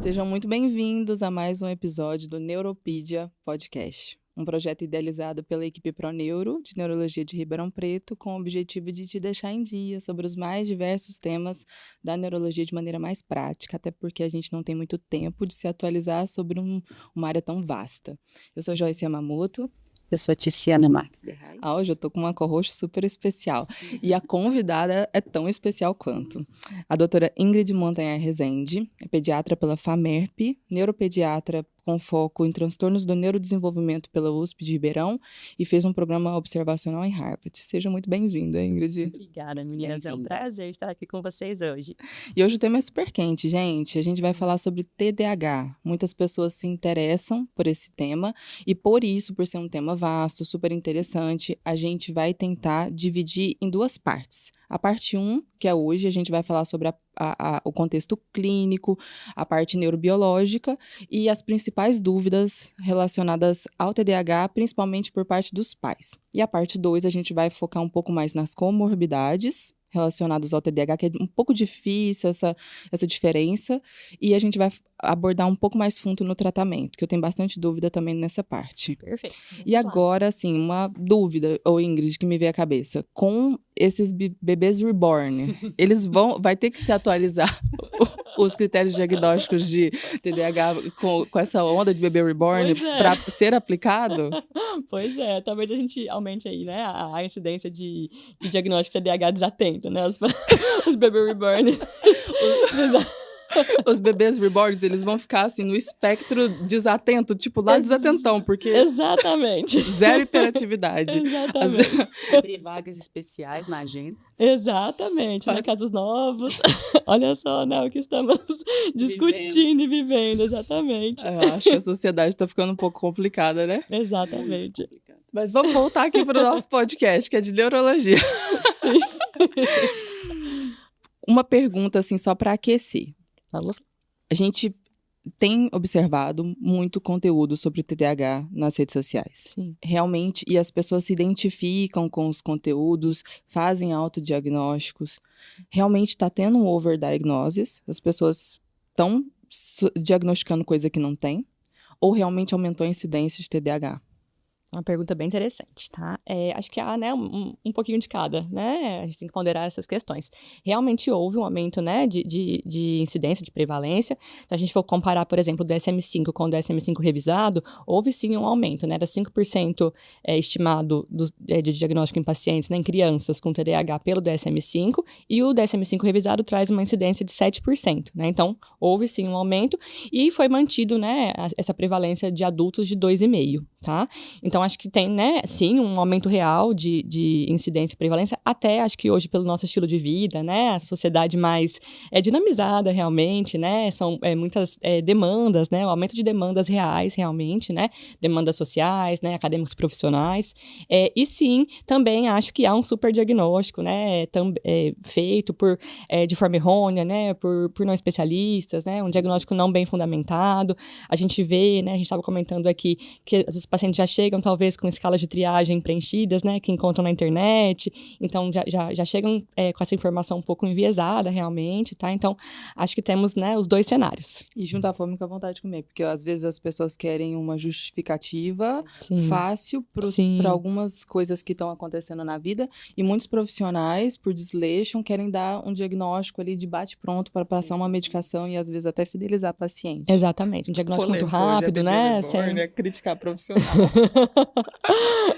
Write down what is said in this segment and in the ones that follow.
Sejam muito bem-vindos a mais um episódio do Neuropedia Podcast, um projeto idealizado pela equipe ProNeuro de Neurologia de Ribeirão Preto, com o objetivo de te deixar em dia sobre os mais diversos temas da neurologia de maneira mais prática, até porque a gente não tem muito tempo de se atualizar sobre uma área tão vasta. Eu sou Joyce Yamamoto. Eu sou a Tiziana Marques de Reis. Hoje eu tô com uma co-host super especial. E a convidada é tão especial quanto. A doutora Ingrid Montanhar Rezende é pediatra pela FAMERP, neuropediatra com foco em transtornos do neurodesenvolvimento pela USP de Ribeirão e fez um programa observacional em Harvard. Seja muito bem-vinda, Ingrid. Obrigada, meninas. É um prazer estar aqui com vocês hoje. E hoje o tema é super quente, gente. A gente vai falar sobre TDAH. Muitas pessoas se interessam por esse tema e por isso, por ser um tema vasto, super interessante, a gente vai tentar dividir em duas partes. A parte 1, que é hoje, a gente vai falar sobre o contexto clínico, a parte neurobiológica e as principais dúvidas relacionadas ao TDAH, principalmente por parte dos pais. E a parte 2, a gente vai focar um pouco mais nas comorbidades relacionadas ao TDAH, que é um pouco difícil essa diferença, e a gente vai abordar um pouco mais fundo no tratamento, que eu tenho bastante dúvida também nessa parte. Perfeito. E agora, assim, uma dúvida, Ingrid, que me veio à cabeça. Com esses bebês reborn, vai ter que se atualizar os critérios diagnósticos de TDAH com essa onda de bebê reborn para ser aplicado? Pois é, talvez a gente aumente aí, né, a incidência de diagnóstico de TDAH desatento, né, os bebê reborn. Os bebês reborns, eles vão ficar assim no espectro desatento, tipo lá desatentão, porque... Exatamente. Zero hiperatividade. Exatamente. Abrir vagas especiais na agenda. Exatamente, né, casos novos. Olha só, né, o que estamos discutindo e vivendo, exatamente. Eu acho que a sociedade está ficando um pouco complicada, né? Exatamente. Mas vamos voltar aqui para o nosso podcast, que é de neurologia. Sim. Uma pergunta, assim, só para aquecer. Vamos. A gente tem observado muito conteúdo sobre o TDAH nas redes sociais. Sim. Realmente, e as pessoas se identificam com os conteúdos, fazem autodiagnósticos. Realmente está tendo um overdiagnosis, as pessoas estão diagnosticando coisa que não tem, ou realmente aumentou a incidência de TDAH? Uma pergunta bem interessante, tá? Acho que há, né, um pouquinho de cada, né? A gente tem que ponderar essas questões. Realmente houve um aumento, né, de incidência, de prevalência. Se a gente for comparar, por exemplo, o DSM-5 com o DSM-5 revisado, houve sim um aumento, né? Era 5% estimado de diagnóstico em pacientes, né, em crianças com TDAH pelo DSM-5, e o DSM-5 revisado traz uma incidência de 7%, né? Então, houve sim um aumento e foi mantido, né, essa prevalência de adultos de 2,5%, tá? Então, acho que tem, né, sim, um aumento real de incidência e prevalência, até acho que hoje, pelo nosso estilo de vida, né, a sociedade mais dinamizada realmente, né, são muitas demandas, né, o aumento de demandas reais realmente, né, demandas sociais, né, acadêmicos profissionais, e sim, também acho que há um superdiagnóstico, né, feito de forma errônea, né, por não especialistas, né, um diagnóstico não bem fundamentado. A gente vê, né, a gente estava comentando aqui que os pacientes já chegam talvez com escalas de triagem preenchidas, né, que encontram na internet, então já chegam com essa informação um pouco enviesada realmente, tá? Então, acho que temos, né, os dois cenários. E juntar a fome com a vontade de comer, porque às vezes as pessoas querem uma justificativa fácil para algumas coisas que estão acontecendo na vida, e muitos profissionais, por desleixo, querem dar um diagnóstico ali de bate-pronto para passar uma medicação e às vezes até fidelizar paciente. Exatamente, um diagnóstico muito rápido, né? Criticar profissional.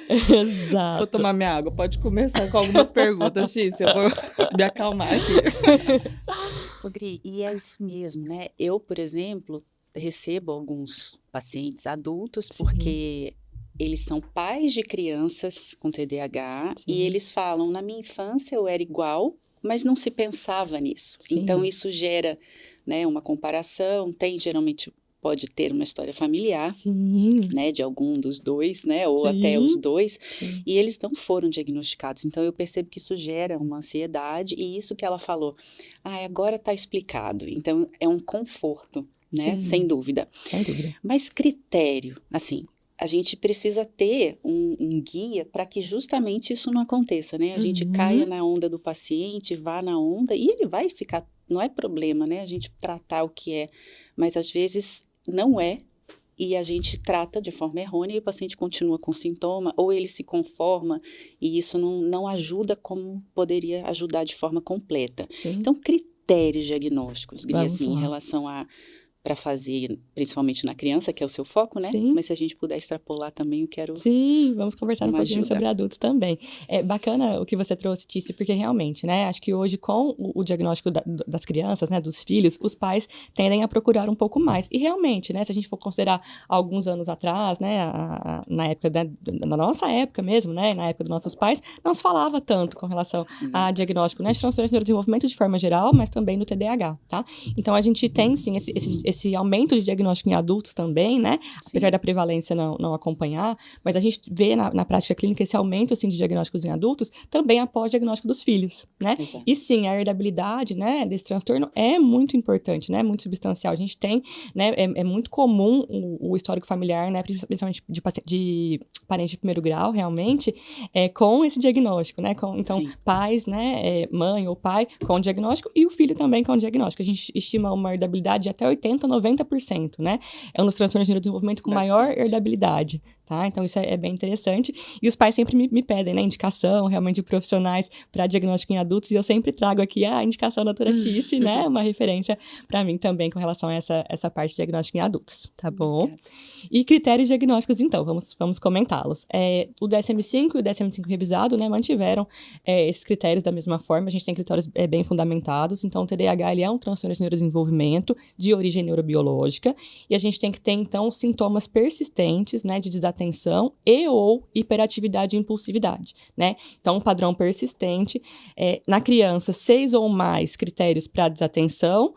Exato. Vou tomar minha água. Pode começar com algumas perguntas, Tícia. Eu vou me acalmar aqui. Gri, e é isso mesmo, né? Eu, por exemplo, recebo alguns pacientes adultos porque eles são pais de crianças com TDAH e eles falam, na minha infância eu era igual, mas não se pensava nisso. Então, isso gera, né, uma comparação, geralmente pode ter uma história familiar, né, de algum dos dois, né, ou até os dois, e eles não foram diagnosticados. Então, eu percebo que isso gera uma ansiedade, e isso que ela falou, agora está explicado. Então, é um conforto, né, sem dúvida. Sem dúvida. Mas critério, assim, a gente precisa ter um guia para que justamente isso não aconteça, né? A gente caia na onda do paciente, vá na onda, e ele vai ficar não é problema, né? A gente tratar o que é, mas às vezes não é, e a gente trata de forma errônea e o paciente continua com sintoma, ou ele se conforma, e isso não ajuda como poderia ajudar de forma completa. Sim. Então, critérios diagnósticos, Gri, Vamos assim, em lá. relação para fazer, principalmente na criança, que é o seu foco, né? Sim. Mas se a gente puder extrapolar também, eu quero Sim, vamos conversar um uma pouquinho ajuda. sobre adultos também. É bacana o que você trouxe, Tícia, porque realmente, né, acho que hoje com o diagnóstico das crianças, né, dos filhos, os pais tendem a procurar um pouco mais. E realmente, né, se a gente for considerar alguns anos atrás, né, na época na nossa época mesmo, né, na época dos nossos pais, não se falava tanto com relação a Exato. diagnóstico, né, de transtorno de neurodesenvolvimento de forma geral, mas também no TDAH, tá? Então a gente tem, sim, esse aumento de diagnóstico em adultos também, né, apesar da prevalência não acompanhar, mas a gente vê na prática clínica esse aumento, assim, de diagnósticos em adultos, também após o diagnóstico dos filhos, né? Exato. E sim, a herdabilidade, né, desse transtorno é muito importante, né, muito substancial. A gente tem, né, é muito comum o histórico familiar, né, principalmente de parente de primeiro grau, realmente, com esse diagnóstico, né? Então, Sim. pais, né, mãe ou pai com diagnóstico e o filho também com diagnóstico. A gente estima uma herdabilidade de até 80%, 90%, né? É um dos transtornos de neurodesenvolvimento com maior Bastante. herdabilidade, tá? Então, isso é bem interessante. E os pais sempre me pedem, né, indicação, realmente, de profissionais para diagnóstico em adultos, e eu sempre trago aqui a indicação da doutora Tícia, né, uma referência para mim também com relação a essa parte de diagnóstico em adultos, tá bom? Obrigada. E critérios diagnósticos, então, vamos comentá-los. O DSM-5 e o DSM-5 revisado, né, mantiveram esses critérios da mesma forma. A gente tem critérios bem fundamentados. Então, o TDAH, ele é um transtorno de neurodesenvolvimento de origem neurobiológica, e a gente tem que ter, então, sintomas persistentes, né, de desatenção e ou hiperatividade e impulsividade, né? Então, um padrão persistente. Na criança, 6 ou mais critérios para desatenção,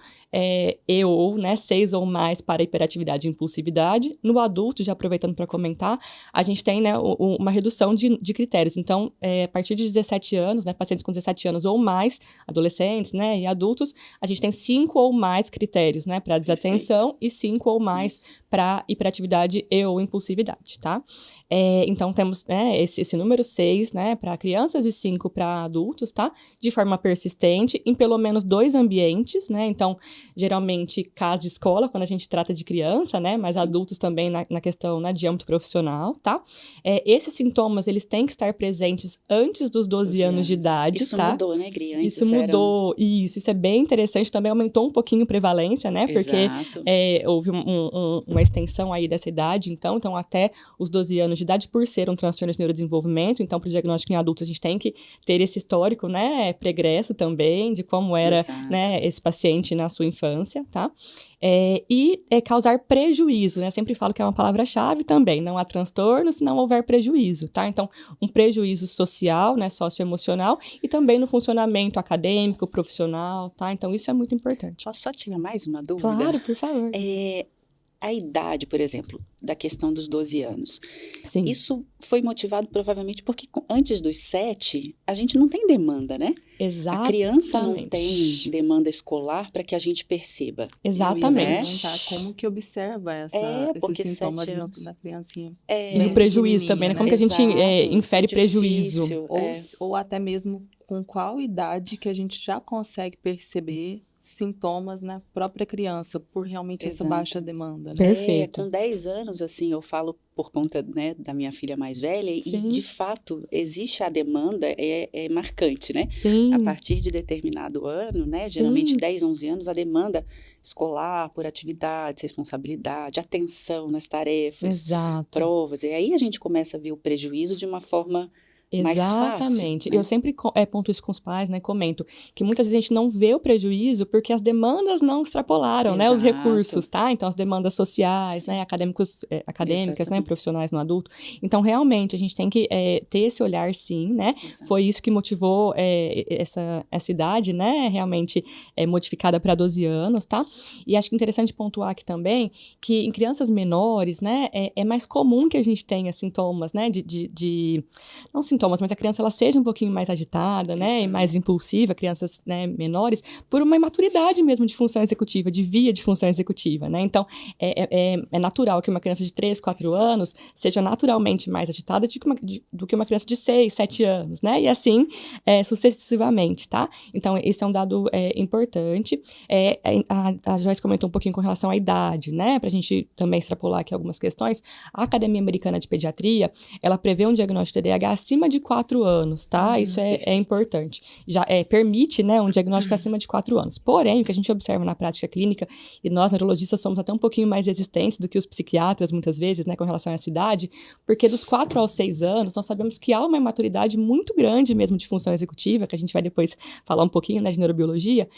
e ou, né, 6 ou mais para hiperatividade e impulsividade. No adulto, já aproveitando para comentar, a gente tem, né, uma redução de critérios. Então, a partir de 17 anos, né, pacientes com 17 anos ou mais, adolescentes, né, e adultos, a gente tem 5 ou mais critérios, né, para desatenção e 5 ou mais para hiperatividade e ou impulsividade, tá? Então, temos, né, esse número 6, né, para crianças e 5 para adultos, tá? De forma persistente, em pelo menos 2 ambientes, né? Então, geralmente, casa e escola, quando a gente trata de criança, né? Mas adultos também na questão, né, de âmbito profissional, tá? Esses sintomas, eles têm que estar presentes antes dos 12 anos de idade, Isso tá? mudou, né, Gri? Antes Isso mudou, isso é bem interessante, também aumentou um pouquinho a prevalência, né? Porque Exato. houve uma extensão aí dessa idade, então até os 12 anos de idade, por ser um transtorno de neurodesenvolvimento. Então, para o diagnóstico em adultos, a gente tem que ter esse histórico, né, pregresso também, de como era, Exato. né, esse paciente na sua infância, tá? E causar prejuízo, né? Sempre falo que é uma palavra-chave também. Não há transtorno se não houver prejuízo, tá? Então, um prejuízo social, né, socioemocional, e também no funcionamento acadêmico, profissional, tá? Então, isso é muito importante. Posso só tirar mais uma dúvida? Claro, por favor. A idade, por exemplo, da questão dos 12 anos. Sim. Isso foi motivado provavelmente porque antes dos 7, a gente não tem demanda, né? Exatamente. A criança não tem demanda escolar para que a gente perceba. Exatamente. Eu ia perguntar como que observa porque esses sintomas 7 anos. da criancinha. E o prejuízo também, né? Como que a gente infere prejuízo? Difícil, Ou até mesmo com qual idade que a gente já consegue perceber sintomas na própria criança, por realmente essa baixa demanda, né? Perfeito. Com 10 anos, assim, eu falo por conta, né, da minha filha mais velha, Sim. e de fato, existe a demanda, é marcante, né? Sim. A partir de determinado ano, né, Sim. geralmente 10, 11 anos, a demanda escolar, por atividades, responsabilidade, atenção nas tarefas, Exato. provas, e aí a gente começa a ver o prejuízo de uma forma mais fácil, Exatamente. né? Eu sempre ponto isso com os pais, né? Comento que muitas vezes a gente não vê o prejuízo porque as demandas não extrapolaram, né? Os Exato. recursos, tá? Então, as demandas sociais, né? Acadêmicas, né? Exatamente. Profissionais no adulto. Então, realmente, a gente tem que ter esse olhar, sim, né? Exato. Foi isso que motivou essa idade, né? Realmente modificada para 12 anos, tá? E acho que é interessante pontuar aqui também que em crianças menores, né? É mais comum que a gente tenha sintomas, né? Não sintomas, sintomas, mas a criança ela seja um pouquinho mais agitada, né, e mais impulsiva, crianças, né, menores, por uma imaturidade mesmo de função executiva, de via de função executiva, né? Então, é natural que uma criança de 3, 4 anos seja naturalmente mais agitada do que uma criança de 6, 7 anos, né? E assim, sucessivamente, tá? Então, esse é um dado importante. A Joyce comentou um pouquinho com relação à idade, né? Pra gente também extrapolar aqui algumas questões. A Academia Americana de Pediatria, ela prevê um diagnóstico de TDAH acima de 4 anos, tá? Isso é importante. Já permite, né, um diagnóstico acima de 4 anos. Porém, o que a gente observa na prática clínica, e nós neurologistas somos até um pouquinho mais resistentes do que os psiquiatras, muitas vezes, né, com relação a essa idade, porque dos 4 aos 6 anos, nós sabemos que há uma imaturidade muito grande mesmo de função executiva, que a gente vai depois falar um pouquinho, né, de neurobiologia.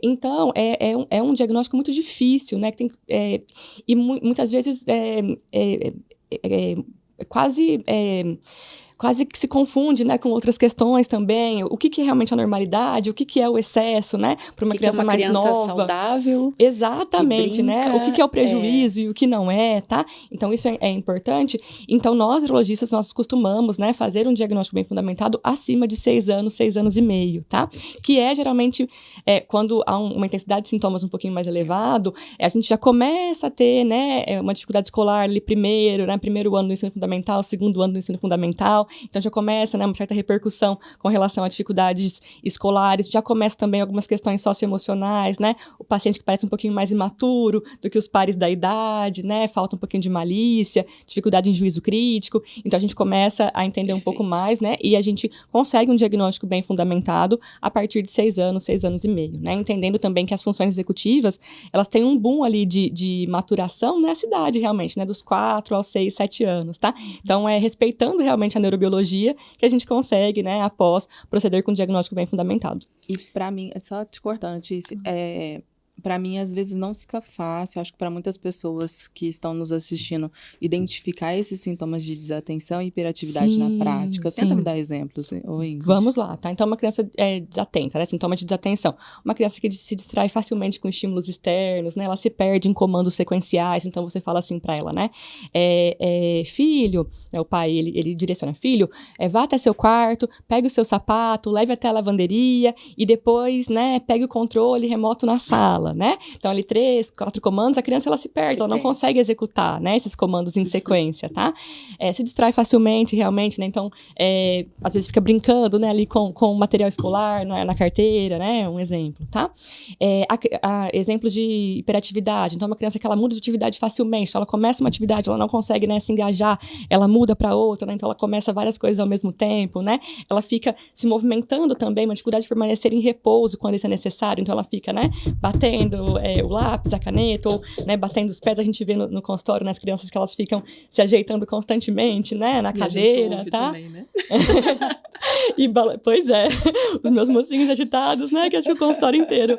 Então, é um diagnóstico muito difícil, né, que tem, e muitas vezes quase que se confunde, né, com outras questões também. O que é realmente a normalidade? O que é o excesso, né? Para uma criança mais nova. Saudável. Exatamente, né? O que é o prejuízo e o que não é, tá? Então, isso é importante. Então, nós, neurologistas, nós costumamos, né, fazer um diagnóstico bem fundamentado acima de 6 anos, 6 anos e meio, tá? Que geralmente, quando há uma intensidade de sintomas um pouquinho mais elevado, a gente já começa a ter, né, uma dificuldade escolar ali primeiro ano do ensino fundamental, segundo ano do ensino fundamental. Então, já começa, né, uma certa repercussão com relação a dificuldades escolares, já começa também algumas questões socioemocionais, né, o paciente que parece um pouquinho mais imaturo do que os pares da idade, né, falta um pouquinho de malícia, dificuldade em juízo crítico, então a gente começa a entender um pouco mais, né, e a gente consegue um diagnóstico bem fundamentado a partir de 6 anos, 6 anos e meio, né, entendendo também que as funções executivas, elas têm um boom ali de maturação nessa idade, realmente, né, dos 4 aos 6, 7 anos, tá? Então, respeitando realmente a neurobiologia que a gente consegue, né, após proceder com um diagnóstico bem fundamentado. E para mim, só te cortando, Tice, para mim, às vezes, não fica fácil, acho que para muitas pessoas que estão nos assistindo, identificar esses sintomas de desatenção e hiperatividade na prática. Tenta me dar exemplos. Vamos lá, tá? Então, uma criança desatenta, né? Sintoma de desatenção. Uma criança que se distrai facilmente com estímulos externos, né? Ela se perde em comandos sequenciais, então você fala assim para ela, né? Filho, o pai, ele direciona, filho, vá até seu quarto, pegue o seu sapato, leve até a lavanderia e depois, né, pegue o controle remoto na sala. Né? Então, ali 3, 4 comandos, a criança ela se perde, ela não consegue executar, né, esses comandos em sequência, tá? Se distrai facilmente, realmente, né? Então, às vezes fica brincando, né, ali com material escolar na carteira, né? Um exemplo, tá? Exemplos de hiperatividade. Então, uma criança que ela muda de atividade facilmente, então ela começa uma atividade, ela não consegue, né, se engajar, ela muda para outra, né? Então, ela começa várias coisas ao mesmo tempo, né? Ela fica se movimentando também, uma dificuldade de permanecer em repouso quando isso é necessário, então ela fica, né, batendo o lápis, a caneta, ou, né, batendo os pés. A gente vê no consultório, né, as crianças que elas ficam se ajeitando constantemente, né, na cadeira, a gente ouve tá? também, né? Pois é, os meus mocinhos agitados, né, que acho que o consultório inteiro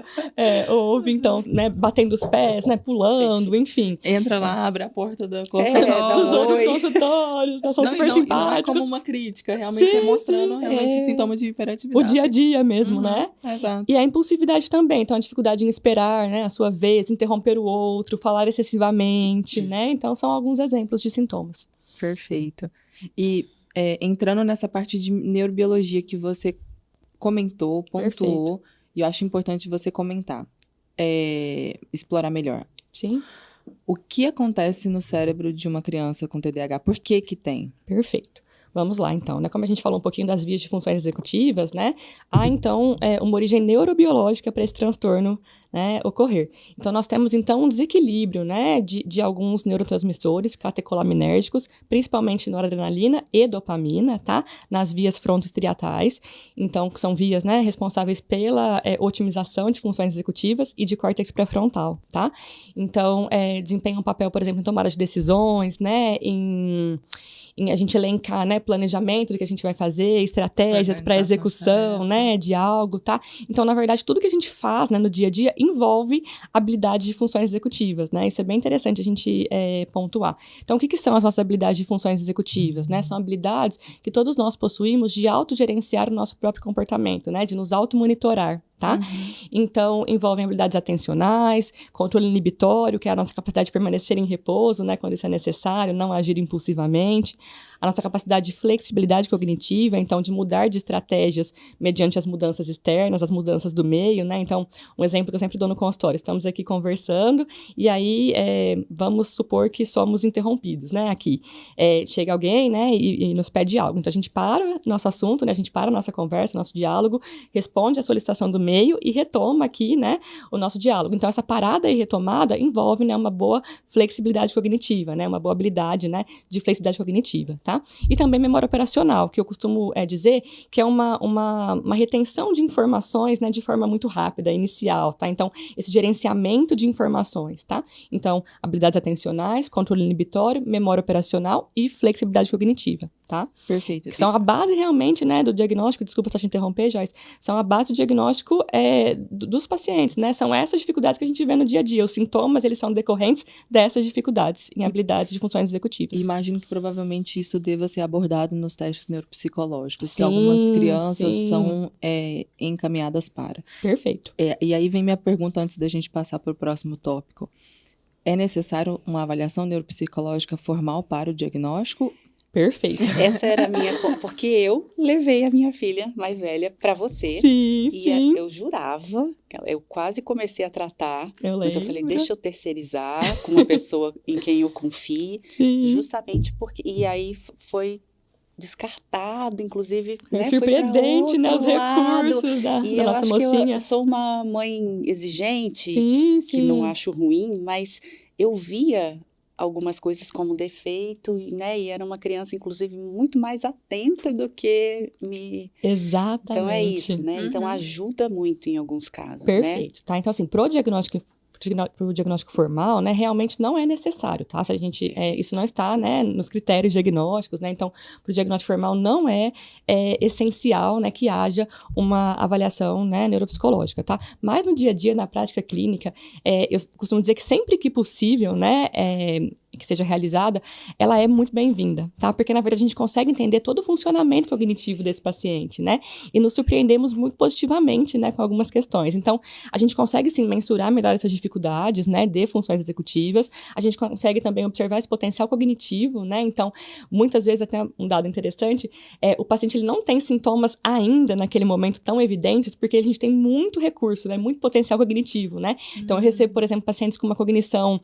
ouve, então, né, batendo os pés, né, pulando, enfim. Entra lá, abre a porta do consultório. Dos outros consultórios, né, são super simpáticos. Não é como uma crítica, realmente mostrando realmente o sintoma de hiperatividade. O dia a dia mesmo, né? Exato. E a impulsividade também, então a dificuldade em esperar, né, a sua vez, interromper o outro, falar excessivamente, né? Então são alguns exemplos de sintomas. Perfeito. E entrando nessa parte de neurobiologia que você comentou, pontuou, perfeito. E eu acho importante você comentar, explorar melhor. Sim. O que acontece no cérebro de uma criança com TDAH? Por que tem? Perfeito. Vamos lá, então, né? Como a gente falou um pouquinho das vias de funções executivas, né? Há, então, uma origem neurobiológica para esse transtorno, né, ocorrer. Então, nós temos, então, um desequilíbrio, né, de alguns neurotransmissores catecolinérgicos, principalmente noradrenalina e dopamina, tá? Nas vias frontostriatais. Então, que são vias, né, responsáveis pela otimização de funções executivas e de córtex pré-frontal, tá? Então, desempenham um papel, por exemplo, em tomada de decisões, né, em a gente elencar, né, planejamento do que a gente vai fazer, estratégias para execução, né, de algo, tá? Então, na verdade, tudo que a gente faz, né, no dia a dia envolve habilidades de funções executivas, né? Isso é bem interessante a gente pontuar. Então, o que são as nossas habilidades de funções executivas, né? São habilidades que todos nós possuímos de autogerenciar o nosso próprio comportamento, né? De nos automonitorar, tá? Então, envolvem habilidades atencionais, controle inibitório, que é a nossa capacidade de permanecer em repouso, né, quando isso é necessário, não agir impulsivamente. A nossa capacidade de flexibilidade cognitiva, então, de mudar de estratégias mediante as mudanças externas, as mudanças do meio, né? Então, um exemplo que eu sempre dou no consultório, estamos aqui conversando e aí vamos supor que somos interrompidos, né, aqui. Chega alguém, né, e nos pede algo. Então, a gente para nosso assunto, né, a gente para a nossa conversa, nosso diálogo, responde à solicitação do meio e retoma aqui, né, o nosso diálogo. Então, essa parada e retomada envolve, né, uma boa flexibilidade cognitiva, né, uma boa habilidade, né, de flexibilidade cognitiva, tá? E também memória operacional, que eu costumo dizer que é uma retenção de informações, né, de forma muito rápida, inicial, tá? Então, esse gerenciamento de informações, tá? Então, habilidades atencionais, controle inibitório, memória operacional e flexibilidade cognitiva, tá? Perfeito. Que são a base realmente, né, do diagnóstico, desculpa só te interromper, Joyce, são a base do diagnóstico dos pacientes, né? São essas dificuldades que a gente vê no dia a dia. Os sintomas, eles são decorrentes dessas dificuldades em habilidades de funções executivas. Imagino que provavelmente isso deva ser abordado nos testes neuropsicológicos, Sim, que algumas crianças sim. são encaminhadas para. Perfeito. E aí vem minha pergunta antes da gente passar para o próximo tópico. É necessário uma avaliação neuropsicológica formal para o diagnóstico? Perfeito. Essa era a minha... Porque eu levei a minha filha mais velha para você. Sim, E sim. eu jurava, eu quase comecei a tratar, mas eu falei, lembro. deixa eu terceirizar com uma pessoa em quem eu confie, Sim. justamente porque... E aí foi descartado, inclusive, É né, surpreendente, né, os recursos da E da eu nossa acho que mocinha. eu sou uma mãe exigente, Sim, que não sim. acho ruim, mas eu via algumas coisas como defeito, né? E era uma criança, inclusive, muito mais atenta do que me... Exatamente. Então é isso, né? Então Uhum. ajuda muito em alguns casos, né? Perfeito, tá? Então, assim, pro diagnóstico formal, né, realmente não é necessário, tá? Se a gente, isso não está, né, nos critérios diagnósticos, né? Então, pro diagnóstico formal não é essencial, né, que haja uma avaliação, né, neuropsicológica, tá? Mas no dia a dia, na prática clínica, eu costumo dizer que sempre que possível, né, que seja realizada, ela é muito bem-vinda, tá? Porque, na verdade, a gente consegue entender todo o funcionamento cognitivo desse paciente, né? E nos surpreendemos muito positivamente, né, com algumas questões. Então, a gente consegue, sim, mensurar melhor essas dificuldades, né, de funções executivas. A gente consegue também observar esse potencial cognitivo, né? Então, muitas vezes, até um dado interessante, o paciente ele não tem sintomas ainda naquele momento tão evidentes, porque a gente tem muito recurso, né, muito potencial cognitivo, né? Então, eu recebo, por exemplo, pacientes com uma cognição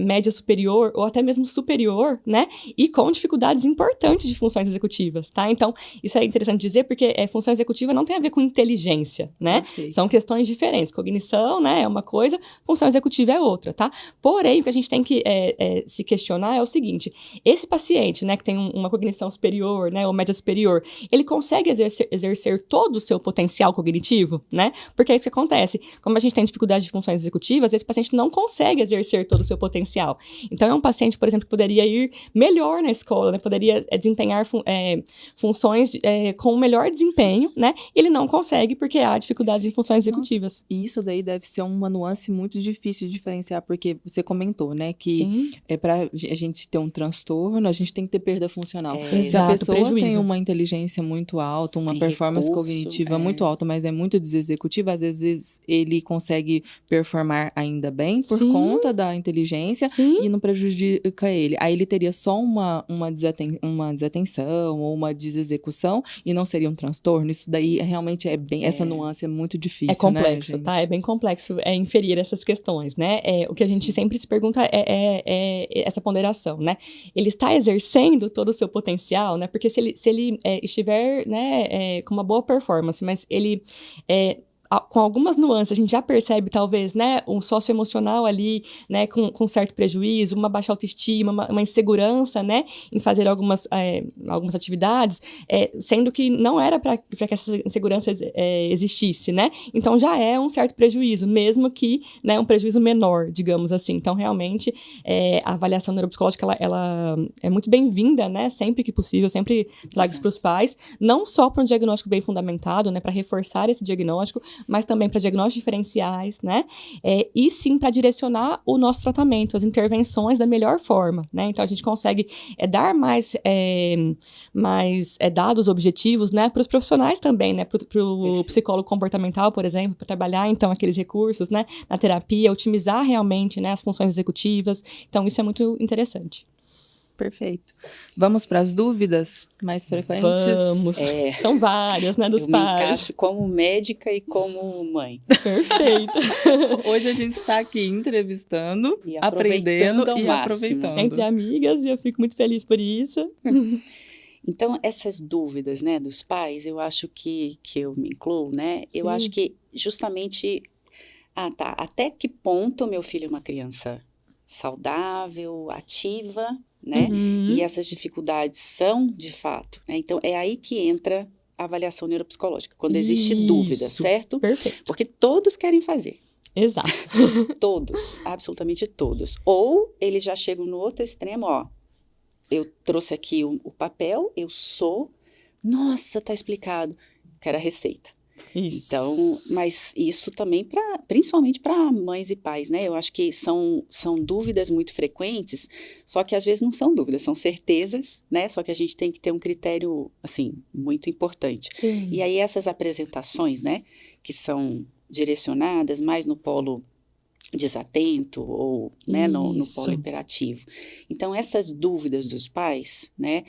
média superior ou até mesmo superior, né? E com dificuldades importantes de funções executivas, tá? Então, isso é interessante dizer porque função executiva não tem a ver com inteligência, né? Perfeito. São questões diferentes. Cognição, né, é uma coisa, função executiva é outra, tá? Porém, o que a gente tem que se questionar é o seguinte, esse paciente, né, que tem uma cognição superior, né, ou média superior, ele consegue exercer todo o seu potencial cognitivo, né? Porque é isso que acontece. Como a gente tem dificuldade de funções executivas, esse paciente não consegue exercer todo o seu potencial. Então, é um paciente, por exemplo, que poderia ir melhor na escola, né? Poderia desempenhar funções com melhor desempenho, né? E ele não consegue porque há dificuldades em funções executivas. E isso daí deve ser uma nuance muito difícil de diferenciar, porque você comentou, né, que Sim. para a gente ter um transtorno, a gente tem que ter perda funcional. Se a Exato, pessoa tem prejuízo. uma inteligência muito alta, uma Tem performance recurso, cognitiva muito alta, mas é muito desexecutiva, às vezes ele consegue performar ainda bem por Sim. conta da inteligência Sim. e não prejudica ele. Aí ele teria só uma desatenção ou uma desexecução e não seria um transtorno. Isso daí realmente essa nuance é muito difícil, É complexo, né, gente? tá? É bem complexo inferir essas questões, né? O que a gente sempre se pergunta é essa ponderação, né? Ele está exercendo todo o seu potencial, né? Porque se ele estiver, né, com uma boa performance, mas ele com algumas nuances, a gente já percebe, talvez, né, um socioemocional ali, né, com certo prejuízo, uma baixa autoestima, uma insegurança, né, em fazer algumas atividades, sendo que não era para que essa insegurança existisse, né? Então, já é um certo prejuízo, mesmo que, né, um prejuízo menor, digamos assim. Então, realmente, a avaliação neuropsicológica, ela é muito bem-vinda, né, sempre que possível, sempre trago isso para os pais, não só para um diagnóstico bem fundamentado, né, para reforçar esse diagnóstico, mas também para diagnósticos diferenciais, né? E sim para direcionar o nosso tratamento, as intervenções da melhor forma, né? Então a gente consegue dar mais dados objetivos, né, para os profissionais também, né, para o psicólogo comportamental, por exemplo, para trabalhar então aqueles recursos, né, na terapia, otimizar realmente, né, as funções executivas. Então isso é muito interessante. Perfeito. Vamos para as dúvidas mais frequentes? Vamos. São várias, né, dos eu pais. Eu me encaixo como médica e como mãe. Perfeito. Hoje a gente está aqui entrevistando, e aprendendo ao e máximo. aproveitando. Entre amigas, e eu fico muito feliz por isso. Então, essas dúvidas, né, dos pais, eu acho que eu me incluo, né? Sim. Eu acho que justamente, até que ponto meu filho é uma criança saudável, ativa, né? Uhum. E essas dificuldades são de fato, né? Então, é aí que entra a avaliação neuropsicológica, quando existe dúvida, certo? Perfeito. Porque todos querem fazer. Exato. Todos, absolutamente todos. Ou eles já chegam no outro extremo, ó. Eu trouxe aqui o papel, eu sou. Nossa, tá explicado. Quero a receita. Isso. Então, mas isso também principalmente para mães e pais, né? Eu acho que são dúvidas muito frequentes, só que às vezes não são dúvidas, são certezas, né? Só que a gente tem que ter um critério, assim, muito importante. Sim. E aí essas apresentações, né? Que são direcionadas mais no polo desatento ou, né, no polo hiperativo. Então, essas dúvidas dos pais, né?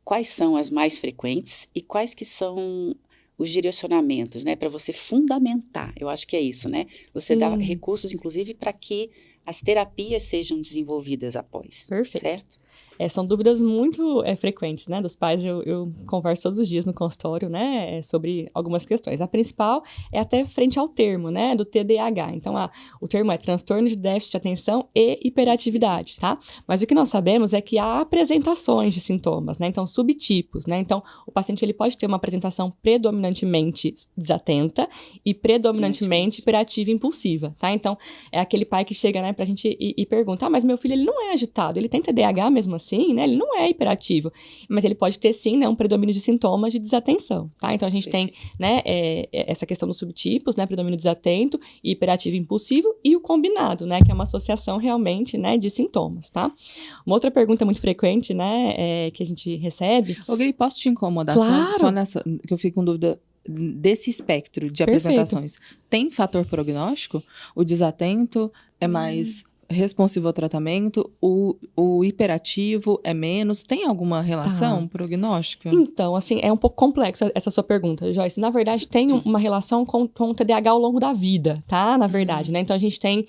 Quais são as mais frequentes e quais que são os direcionamentos, né, para você fundamentar, eu acho que é isso, né, você dá recursos, inclusive, para que as terapias sejam desenvolvidas após. Perfeito. Certo? São dúvidas muito frequentes, né, dos pais. Eu converso todos os dias no consultório, né, sobre algumas questões. A principal é até frente ao termo, né, do TDAH. Então, o termo é transtorno de déficit de atenção e hiperatividade, tá? Mas o que nós sabemos é que há apresentações de sintomas, né, então subtipos, né? Então, o paciente ele pode ter uma apresentação predominantemente desatenta e predominantemente hiperativa e impulsiva, tá? Então, é aquele pai que chega, né, pra gente e pergunta, mas meu filho ele não é agitado, ele tem TDAH mesmo assim, né? Ele não é hiperativo, mas ele pode ter sim, né, um predomínio de sintomas de desatenção, tá? Então a gente tem, né, essa questão dos subtipos, né, predomínio desatento, hiperativo e impulsivo e o combinado, né, que é uma associação realmente, né, de sintomas, tá? Uma outra pergunta muito frequente, né, que a gente recebe. Ô, Gri, posso te incomodar? Claro. Só nessa, que eu fico com dúvida desse espectro de apresentações. Tem fator prognóstico? O desatento é mais responsivo ao tratamento, o hiperativo é menos? Tem alguma relação prognóstica? Então, assim, é um pouco complexa essa sua pergunta, Joyce. Na verdade, tem uma relação com o TDAH ao longo da vida, tá? Na verdade, né? Então, a gente tem,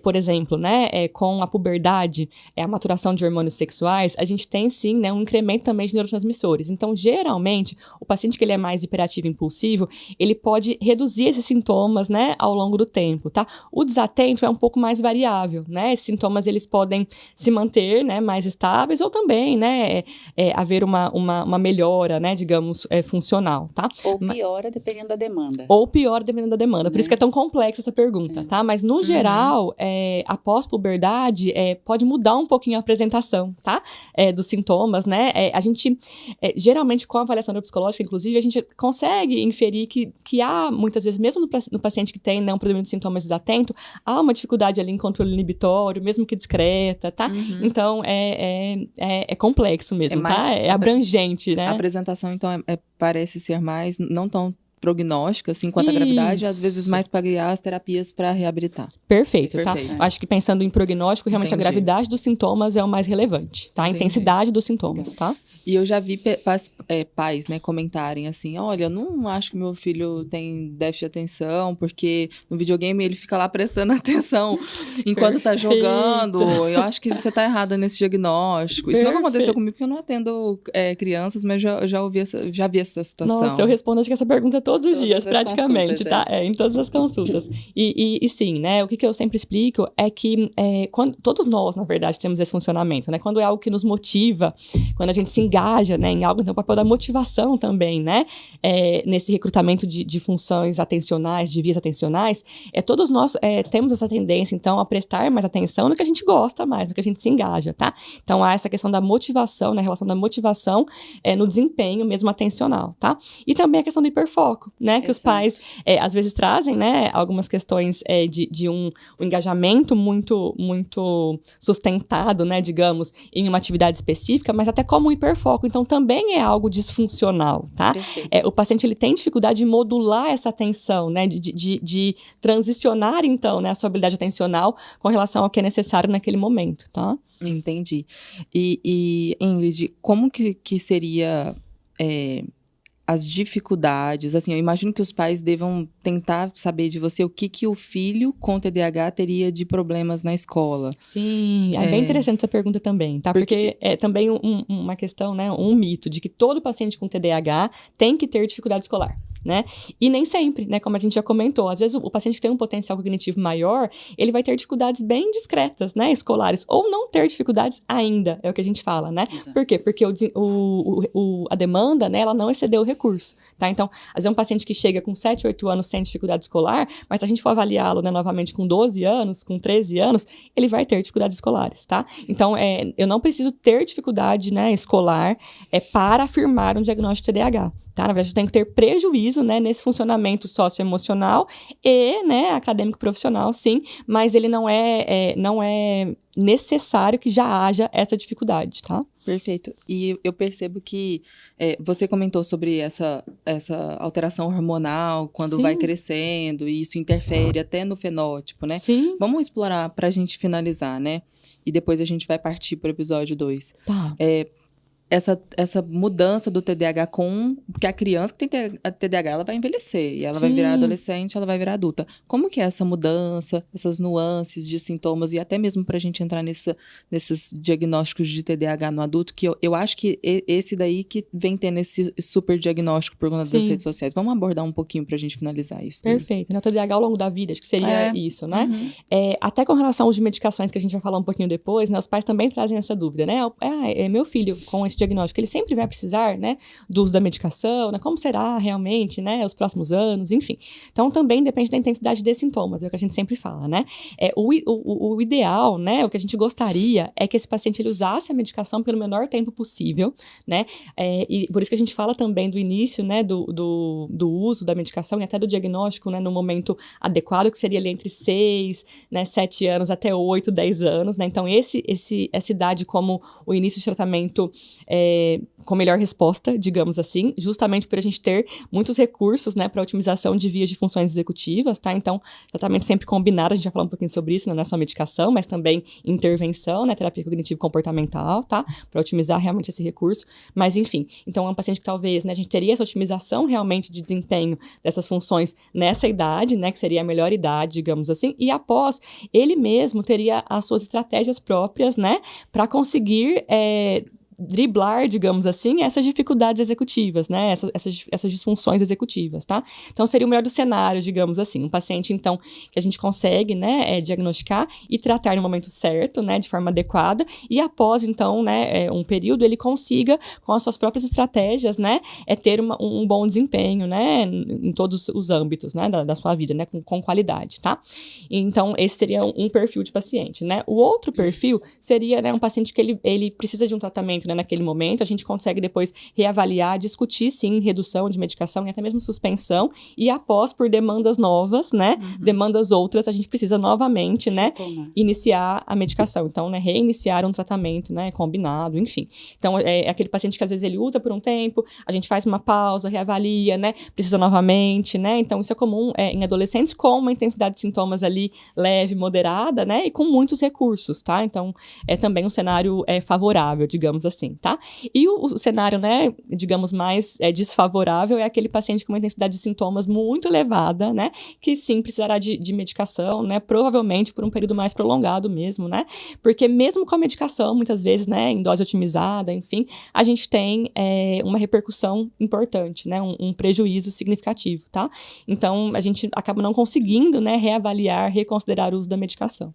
por exemplo, né, com a puberdade, a maturação de hormônios sexuais, a gente tem, sim, né, um incremento também de neurotransmissores. Então, geralmente, o paciente que ele é mais hiperativo e impulsivo, ele pode reduzir esses sintomas, né, ao longo do tempo, tá? O desatento é um pouco mais variável, né? Esses sintomas, eles podem se manter, né, mais estáveis ou também, né, haver uma melhora, né, digamos, funcional, tá? Ou piora dependendo da demanda. Ou piora dependendo da demanda. Por isso que é tão complexa essa pergunta, tá? Mas, no geral, após puberdade, pode mudar um pouquinho a apresentação, tá? Dos sintomas, né? A gente, geralmente, com a avaliação neuropsicológica, inclusive, a gente consegue inferir que há, muitas vezes, mesmo no paciente que tem, né, um predomínio de sintomas desatento, há uma dificuldade ali em controle inibitório, mesmo que discreta, tá? Então, é complexo mesmo, tá? É abrangente, né? A apresentação, então, parece ser mais, não tão prognóstica, assim, quanto à gravidade, às vezes mais para guiar as terapias para reabilitar. Perfeito, tá? Acho que pensando em prognóstico, realmente a gravidade dos sintomas é o mais relevante, tá? A intensidade dos sintomas, tá? E eu já vi pais, né, comentarem assim, olha, eu não acho que meu filho tem déficit de atenção, porque no videogame ele fica lá prestando atenção enquanto tá jogando. Eu acho que você tá errada nesse diagnóstico. Isso nunca aconteceu comigo, porque eu não atendo crianças, mas já vi essa situação. Nossa, eu respondo acho que essa pergunta todos os dias, praticamente, tá? Em todas as consultas. E sim, né, o que eu sempre explico é que todos nós, na verdade, temos esse funcionamento, né? Quando é algo que nos motiva, quando a gente se engaja, né, em algo, então o papel da motivação também, né? Nesse recrutamento de funções atencionais, de vias atencionais, todos nós temos essa tendência, então, a prestar mais atenção no que a gente gosta mais, no que a gente se engaja, tá? Então, há essa questão da motivação, né? A relação da motivação no desempenho mesmo atencional, tá? E também a questão do hiperfoco, hiperfoco, né? Que os pais, às vezes, trazem, né? Algumas questões de um engajamento muito, muito sustentado, né? Digamos, em uma atividade específica, mas até como um hiperfoco. Então, também é algo disfuncional, tá? O paciente, ele tem dificuldade de modular essa atenção, né? De transicionar, então, né? A sua habilidade atencional com relação ao que é necessário naquele momento, tá? Entendi. E Ingrid, como que seria as dificuldades? Assim, eu imagino que os pais devam tentar saber de você o que o filho com TDAH teria de problemas na escola. Sim, é bem interessante essa pergunta também, tá? Porque é também uma questão, né? Um mito de que todo paciente com TDAH tem que ter dificuldade escolar. Né? E nem sempre, né? Como a gente já comentou, às vezes o paciente que tem um potencial cognitivo maior, ele vai ter dificuldades bem discretas, né? Escolares, ou não ter dificuldades ainda, é o que a gente fala, né? Exato. Por quê? Porque a demanda, né? Ela não excedeu o recurso, tá? Então, às vezes um paciente que chega com 7, 8 anos sem dificuldade escolar, mas se a gente for avaliá-lo, né, novamente com 12 anos, com 13 anos, ele vai ter dificuldades escolares, tá? Então, eu não preciso ter dificuldade, né, escolar para afirmar um diagnóstico de TDAH. Tá? Na verdade, eu tenho que ter prejuízo, né, nesse funcionamento socioemocional e, né, acadêmico profissional, sim, mas ele não é necessário que já haja essa dificuldade, tá? Perfeito. E eu percebo que você comentou sobre essa alteração hormonal quando vai crescendo, e isso interfere até no fenótipo, né? Sim. Vamos explorar pra gente finalizar, né? E depois a gente vai partir pro episódio 2. Tá. Essa mudança do TDAH porque a criança que tem TDAH, ela vai envelhecer. E ela vai virar adolescente, ela vai virar adulta. Como que é essa mudança, essas nuances de sintomas, e até mesmo pra gente entrar nesses diagnósticos de TDAH no adulto, que eu acho que esse daí que vem tendo esse super diagnóstico por conta das redes sociais. Vamos abordar um pouquinho pra gente finalizar isso. Perfeito. Né? O TDAH ao longo da vida, acho que seria isso, né? Até com relação aos de medicações, que a gente vai falar um pouquinho depois, né? Os pais também trazem essa dúvida, né? Meu filho com esse diagnóstico, ele sempre vai precisar, né, do uso da medicação, né, como será realmente, né, os próximos anos, enfim. Então, também depende da intensidade desses sintomas, é o que a gente sempre fala, né. O ideal, né, o que a gente gostaria é que esse paciente, ele usasse a medicação pelo menor tempo possível, né, e por isso que a gente fala também do início, né, do uso da medicação e até do diagnóstico, né, no momento adequado, que seria ali entre 6, né, 7 anos até 8, 10 anos, né, então essa idade como o início de tratamento com melhor resposta, digamos assim, justamente por a gente ter muitos recursos, né, para otimização de vias de funções executivas, tá? Então, tratamento sempre combinado, a gente vai falar um pouquinho sobre isso, não é só medicação, mas também intervenção, né, terapia cognitivo-comportamental, tá? Para otimizar realmente esse recurso. Mas, enfim, então é um paciente que talvez, né, a gente teria essa otimização realmente de desempenho dessas funções nessa idade, né, que seria a melhor idade, digamos assim, e após, ele mesmo teria as suas estratégias próprias, né, para conseguir driblar, digamos assim, essas dificuldades executivas, né? Essas disfunções executivas, tá? Então, seria o melhor do cenário, digamos assim. Um paciente, então, que a gente consegue, né, diagnosticar e tratar no momento certo, né, de forma adequada, e após, então, né, um período, ele consiga, com as suas próprias estratégias, né, ter um bom desempenho, né, em todos os âmbitos, né, da sua vida, né, com qualidade, tá? Então, esse seria um perfil de paciente, né? O outro perfil seria, né, um paciente que ele precisa de um tratamento, né, naquele momento, a gente consegue depois reavaliar, discutir, sim, redução de medicação e até mesmo suspensão, e após, por demandas novas, né, demandas outras, a gente precisa novamente, né, iniciar a medicação. Então, né, reiniciar um tratamento, né, combinado, enfim. Então, é aquele paciente que às vezes ele usa por um tempo, a gente faz uma pausa, reavalia, né, precisa novamente, né, então isso é comum em adolescentes com uma intensidade de sintomas ali leve, moderada, né, e com muitos recursos, tá? Então, é também um cenário favorável, digamos assim, tá? E o cenário, né, digamos, mais desfavorável é aquele paciente com uma intensidade de sintomas muito elevada, né, que sim precisará de medicação, né, provavelmente por um período mais prolongado mesmo, né, porque mesmo com a medicação, muitas vezes, né, em dose otimizada, enfim, a gente tem uma repercussão importante, né, um prejuízo significativo, tá? Então, a gente acaba não conseguindo, né, reavaliar, reconsiderar o uso da medicação.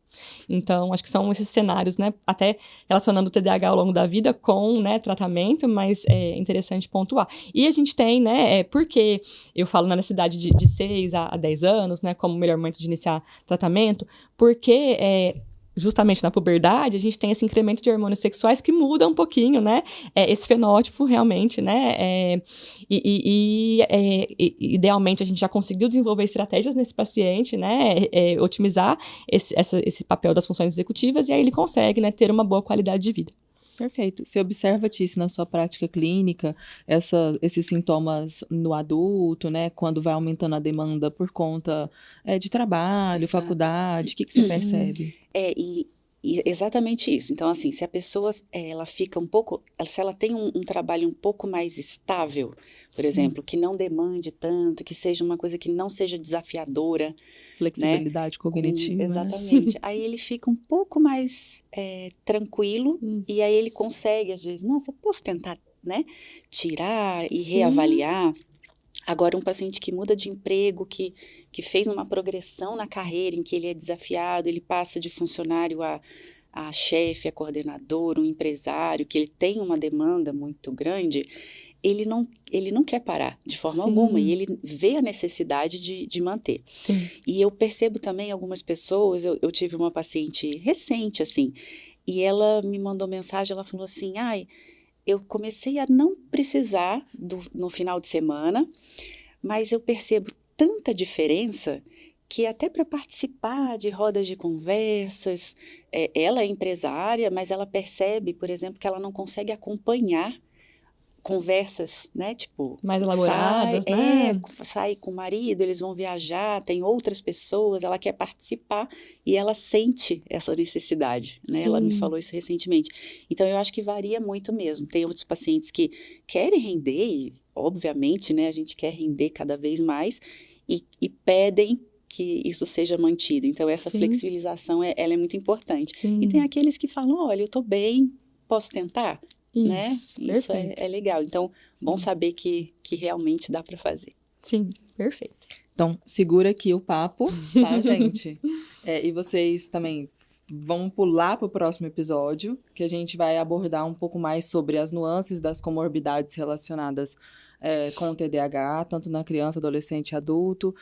Então, acho que são esses cenários, né, até relacionando o TDAH ao longo da vida com, né, tratamento, mas é interessante pontuar. E a gente tem, né, porque eu falo na necessidade de 6 a 10 anos, né, como o melhor momento de iniciar tratamento, porque justamente na puberdade, a gente tem esse incremento de hormônios sexuais que muda um pouquinho, né? Esse fenótipo realmente, né? Idealmente, a gente já conseguiu desenvolver estratégias nesse paciente, né? Otimizar esse papel das funções executivas, e aí ele consegue, né, ter uma boa qualidade de vida. Perfeito. Você observa isso na sua prática clínica, esses sintomas no adulto, né? Quando vai aumentando a demanda por conta de trabalho, Exato. faculdade, o que você percebe? E exatamente isso. Então, assim, se a pessoa ela fica um pouco, se ela tem um trabalho um pouco mais estável, por exemplo, que não demande tanto, que seja uma coisa que não seja desafiadora, Flexibilidade cognitiva, né? exatamente. Aí ele fica um pouco mais tranquilo e aí ele consegue, às vezes, nossa, posso tentar, né, tirar e reavaliar. Agora, um paciente que muda de emprego, que fez uma progressão na carreira, em que ele é desafiado, ele passa de funcionário a chefe, a coordenador, um empresário, que ele tem uma demanda muito grande, ele não quer parar de forma alguma, e ele vê a necessidade de manter. Sim. E eu percebo também algumas pessoas, eu tive uma paciente recente, assim, e ela me mandou mensagem, ela falou assim, eu comecei a não precisar no final de semana, mas eu percebo tanta diferença que até para participar de rodas de conversas, ela é empresária, mas ela percebe, por exemplo, que ela não consegue acompanhar conversas, né, tipo, mais elaboradas, sai com o marido, eles vão viajar, tem outras pessoas, ela quer participar e ela sente essa necessidade, né? Ela me falou isso recentemente. Então, eu acho que varia muito mesmo. Tem outros pacientes que querem render e, obviamente, né, a gente quer render cada vez mais e pedem que isso seja mantido. Então, essa flexibilização, ela é muito importante. E tem aqueles que falam, olha, eu estou bem, posso tentar? Né? Isso é legal. Então, bom saber que realmente dá para fazer. Sim, perfeito. Então, segura aqui o papo, tá, gente? E vocês também vão pular para o próximo episódio, que a gente vai abordar um pouco mais sobre as nuances das comorbidades relacionadas com o TDAH, tanto na criança, adolescente e adulto,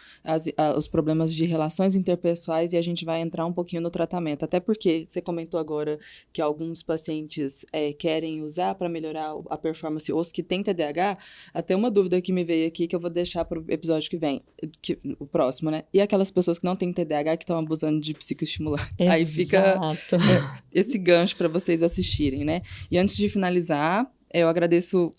os problemas de relações interpessoais, e a gente vai entrar um pouquinho no tratamento. Até porque você comentou agora que alguns pacientes querem usar para melhorar a performance, os que têm TDAH. Até uma dúvida que me veio aqui, que eu vou deixar para o episódio que vem, o próximo, né? E aquelas pessoas que não têm TDAH, que estão abusando de psicoestimulantes. Exato. Aí fica esse gancho para vocês assistirem, né? E antes de finalizar, eu agradeço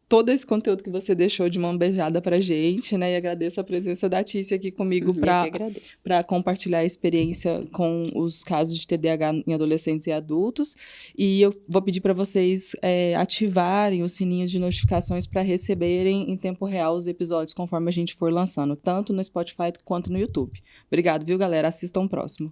todo esse conteúdo que você deixou de mão beijada pra gente, né? E agradeço a presença da Tícia aqui comigo para compartilhar a experiência com os casos de TDAH em adolescentes e adultos. E eu vou pedir para vocês ativarem o sininho de notificações para receberem em tempo real os episódios conforme a gente for lançando, tanto no Spotify quanto no YouTube. Obrigado, viu, galera? Assistam o próximo.